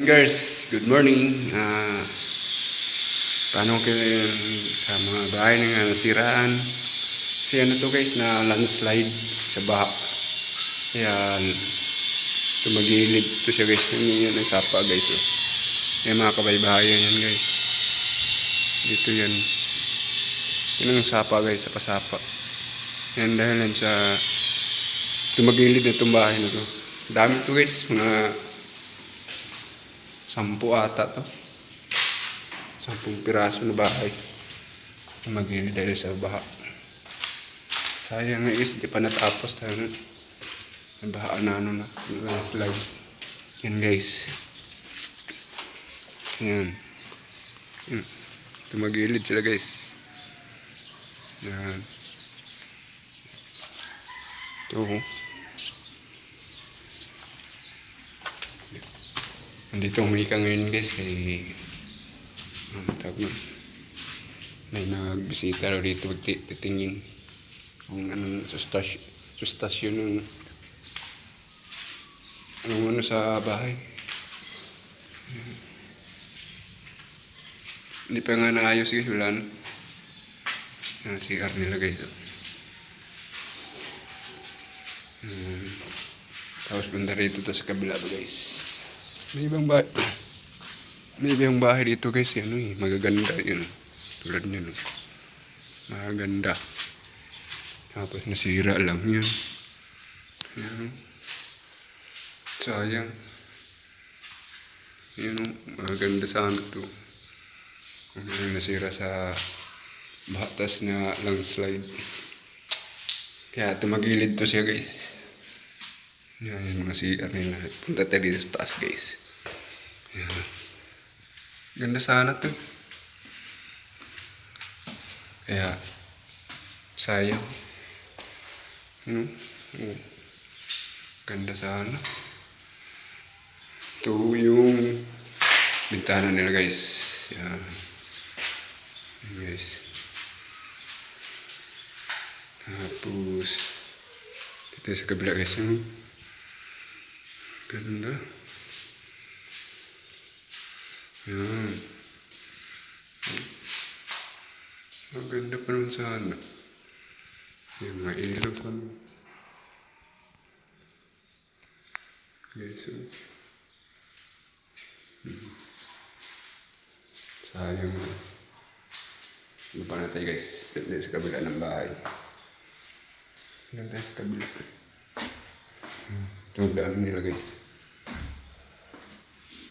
Guys, good morning. Paano kayo sa mga bahay na nasiraan? Kasi ano to guys, na landslide sa baha. Kaya tumagilid to siya guys. Yan ang sapa guys. Oh. Yan mga kabaybayan yan guys. Dito yan. Yan ang sapa guys, sa pasapa. Yan dahil yan sa tumagilid na itong bahay na to. Dami to guys, mga 10 ata to. 10 piraso na bahay na magilid dahil sa baha. Sayang na is, di pa natapos tayo. Baha na ano na, landslide. Yan guys. Yan. Tumagilid sila guys. Yan. Ito. Nandito umika ngayon guys kay may nagbisita raw dito titingin kung anong sustasyon ng ano sa bahay. Hindi pa nga naayos guys, wala na. Yung CR nila guys. Tapos banda rito sa kabila ba guys. May ibang bahay dito guys, ano magaganda yun. Tulad nyo no. Magaganda. Tapos nasira lang yun. Yan. Sayang. Yun magaganda sana to. Kung yung nasira sa batas na landslide. Kaya tumagilid to siya guys. Yan yung mga CR nila. Punta tayo dito sa taas guys. Yan. Ganda sana to. Kaya sayang. Ganda sana. Ito yung bintana nila guys. Yan. Yan guys. Tapos dito sa kabila guys. Ganda. Yan. Ang ganda pa naman sana. Yung mga ilaw pa naman. Guys, sayang na. Ano pa natin guys? Ganda sa kabila ng bahay. Ganda sa kabila. Ito ang dami nila guys.